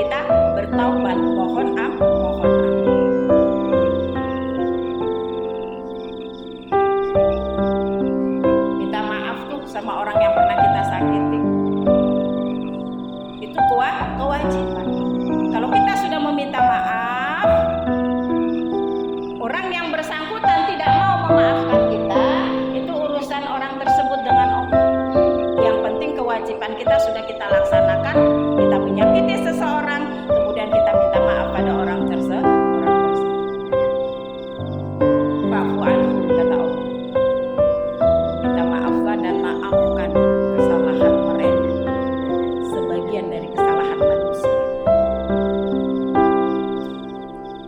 kita bertaubat, mohon ampun. Minta maaf tuh sama orang yang pernah kita sakiti. Itu kewajiban. Kalau kita sudah meminta maaf, orang yang bersangkutan tidak mau memaafkan kita, itu urusan orang tersebut dengan Allah. Yang penting kewajiban kita sudah kita laksanakan. Kita menyakiti seseorang, kemudian kita minta maaf pada orang tersebut. Fa'fu anhum, kata Allah. Minta maafkan dan maafkan kesalahan mereka, sebagian dari kesalahan manusia.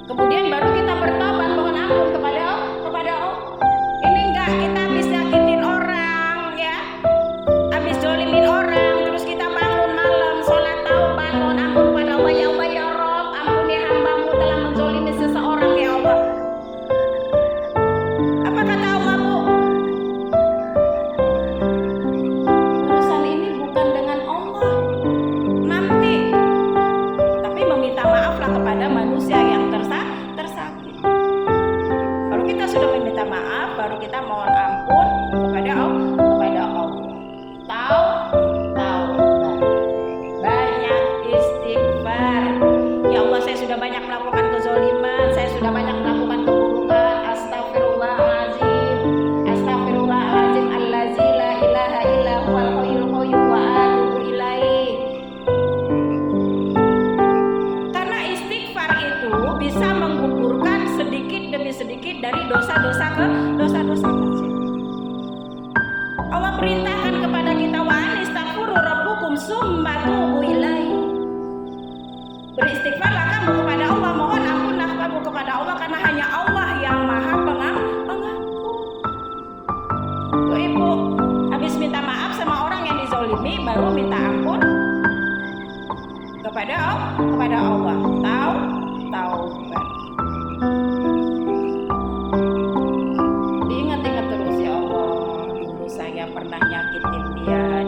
Kemudian baru kita bertobat, mohon ampun kepada Allah. Ini enggak kita habis nyakitin orang, ya, habis zolimin orang, terus kita bangun malam sholat taubat, mohon ampun kepada Allah, ya Allah ya Rob, ampuni hambamu telah menzolimi seseorang, ya Allah. Apa kata Allah, Bu? Urusan ini bukan dengan Allah nanti, tapi meminta maaflah kepada manusia yang tersakiti. Kalau kita sudah meminta maaf, baru kita mohon ampun kepada Allah. Taubat, banyak istighfar. Ya Allah, saya sudah banyak melakukan kezaliman, saya sudah banyak melakukan keburukan. Astagfirullahaladzim, astagfirullahaladzim, allazi la ilaha illa huwal hayyul qayyum wa atubu ilaih. Karena istighfar itu bisa menggugurkan sedikit demi sedikit dari dosa-dosa kecil. Allah perintahkan kepada kita, wa anistaghfiru rabbukum summa tubu ilaihi. Beristighfarlah kamu kepada Allah, mohon ampunlah kamu kepada Allah, karena hanya Allah yang Maha Pengampun. Tuh Ibu, habis minta maaf sama orang yang dizolimi, baru minta ampun kepada Allah. Taubat. Diingat-ingat terus, ya Allah, dulu saya pernah nyakitin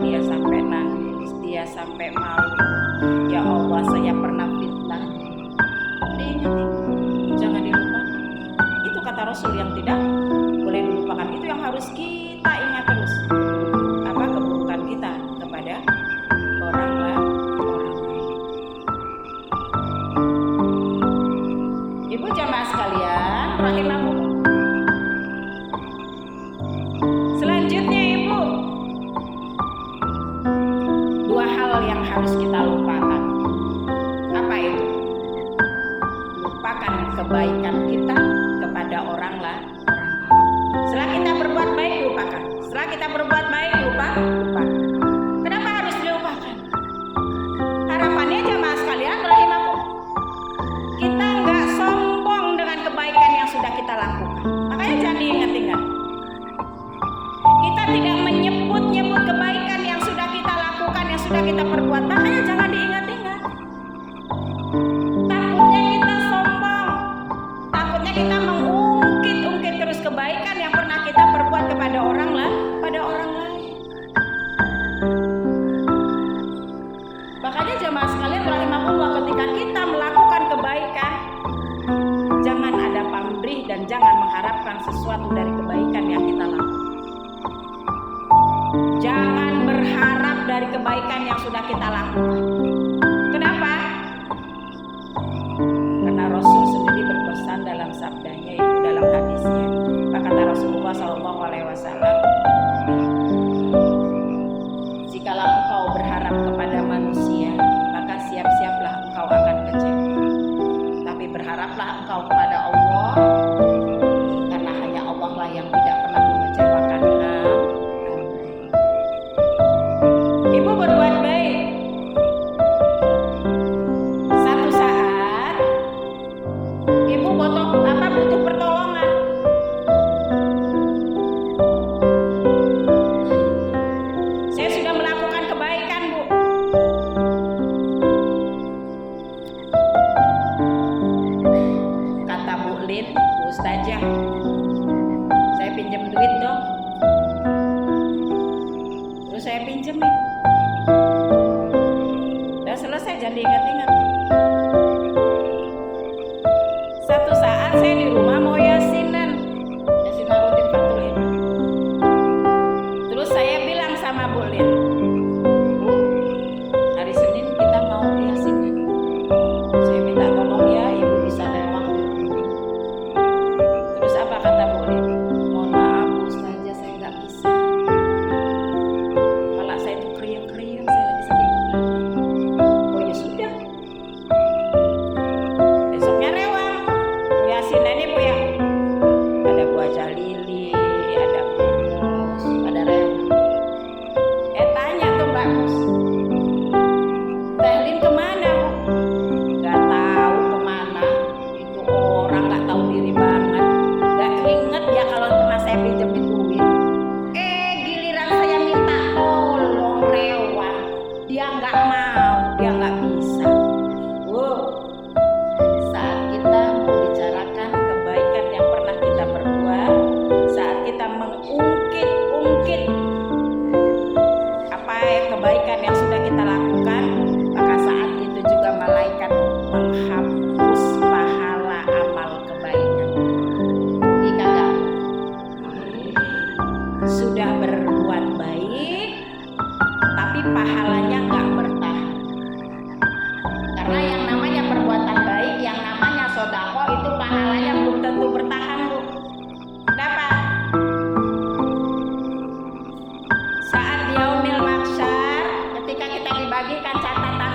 dia sampai nangis, dia sampai malu. Ya Allah, saya pernah fitnah. Diingat-ingat, jangan dilupakan. Itu kata Rasul yang tidak boleh dilupakan. Itu yang harus kita ingat terus. Apa keburukan kita kepada orang lain. Ibu jamaah sekalian, rahimakumullah. Selanjutnya Ibu, dua hal yang harus kita lupakan. Apa itu? Lupakan kebaikan kita kepada orang lain. Setelah kita berbuat baik, lupakan. Setelah kita berbuat baik, lupakan. Kenapa harus dilupakan? Harapannya jamaah sekalian, rahimakumullah, kita enggak sombong dengan kebaikan yang sudah kita lakukan. Makanya jangan diingat-ingat. Kita tidak menyebut-nyebut kebaikan yang sudah kita lakukan, yang sudah kita perbuat. Makanya jangan diingat-ingat. Takutnya kita sombong, takutnya kita mengungkit-ungkit terus kebaikan yang pernah kita perbuat kepada orang lain. Makanya jamaah sekalian rahimakumullah, ketika kita melakukan kebaikan, jangan ada pamrih dan jangan mengharapkan sesuatu dari kebaikan yang kita lakukan. Jangan berharap dari kebaikan yang sudah kita lakukan. Kenapa? Karena Rasul sendiri berpesan dalam sabdanya, itu dalam hadisnya. Kata Rasulullah SAW, jikalau engkau berharap kepada manusia, maka siap-siaplah engkau akan kecewa. Tapi berharaplah engkau kepada Allah, karena hanya Allah lah yang tidak pernah mengecewakan hamba. Ibu berbuat baik. Satu saat Ibu butuh pertolongan. Saya sudah melakukan kebaikan, Bu. Kata Bu Lin, Bu Ustazah, saya pinjam duit dong. Terus saya pinjemin. Udah selesai, jangan diingat-ingat.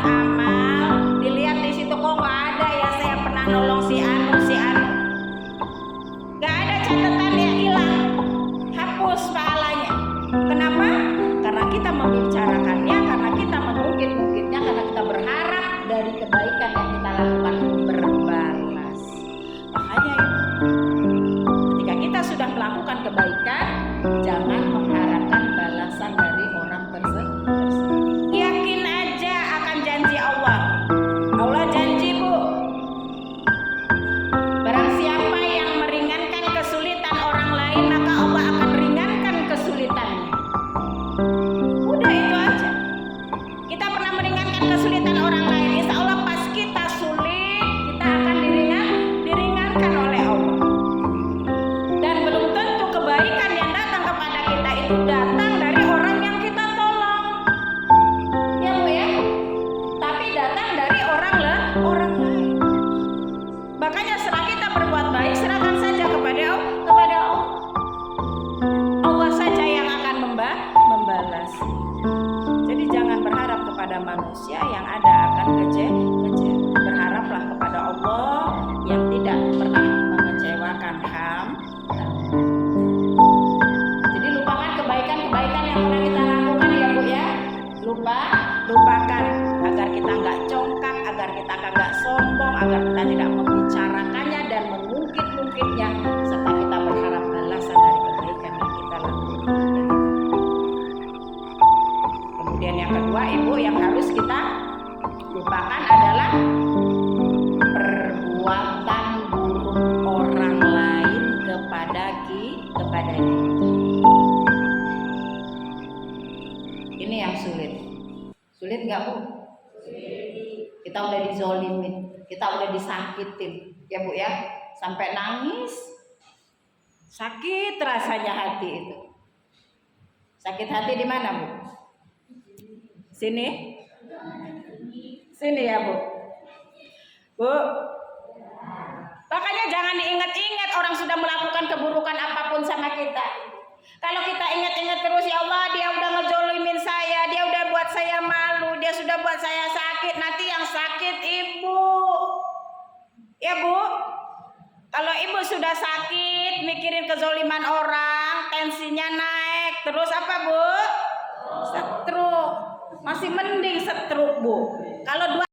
kotak amal, dilihat di situ kok nggak ada ya saya pernah nolong si anu. Nggak ada catatannya, hilang, hapus pahalanya. Kenapa? Karena kita membicarakannya, karena kita mengungkit-ungkitnya, karena kita berharap dari kebaikan yang kita lakukan berbalas. Makanya ketika kita sudah melakukan kebaikan, jangan mengharapkan balasan dari orang tersebut. Yakin aja akan janji Allah. Allah janji, Bu, barang siapa yang meringankan kesulitan orang lain, maka Allah akan ringankan kesulitannya. Udah itu aja. Kita pernah meringankan kesulitan orang lain, insya Allah pas kita sulit, kita akan diringankan oleh Allah. Dan belum tentu kebaikan yang datang kepada kita itu datang dari orang yang kita tolong, ya Bu ya, tapi datang dari orang lain. Makanya setelah kita berbuat baik, serahkan saja kepada Allah. Allah saja yang akan membalas. Jadi jangan berharap kepada manusia, yang ada akan kecewa. Berharaplah kepada Allah yang tidak pernah mengecewakan Jadi lupakan kebaikan-kebaikan yang pernah kita lakukan ya Bu ya. Lupakan agar kita nggak congkak, agar kita nggak sombong, agar kita tidak membicarakannya dan mengungkit-ungkitnya, serta kita berharap balasan dari kebaikan yang kita lakukan. Kemudian yang kedua, Ibu, yang harus kita lupakan adalah perbuatan buruk orang lain kepada kita. Ini yang sulit. Sulit nggak Bu? Kita udah dizolimin, kita udah disakitin, ya Bu ya, sampai nangis. Sakit rasanya hati itu. Sakit hati di mana Bu? Sini ya Bu. Makanya jangan diingat-ingat orang sudah melakukan keburukan apapun sama kita. Kalau kita ingat-ingat terus, ya Allah, dia udah ngezolimin saya, dia udah buat saya malu, dia sudah buat saya sakit, nanti yang sakit Ibu. Ya Bu, kalau Ibu sudah sakit, mikirin kezoliman orang, tensinya naik, terus apa Bu? Stroke. Masih mending stroke Bu. Kalau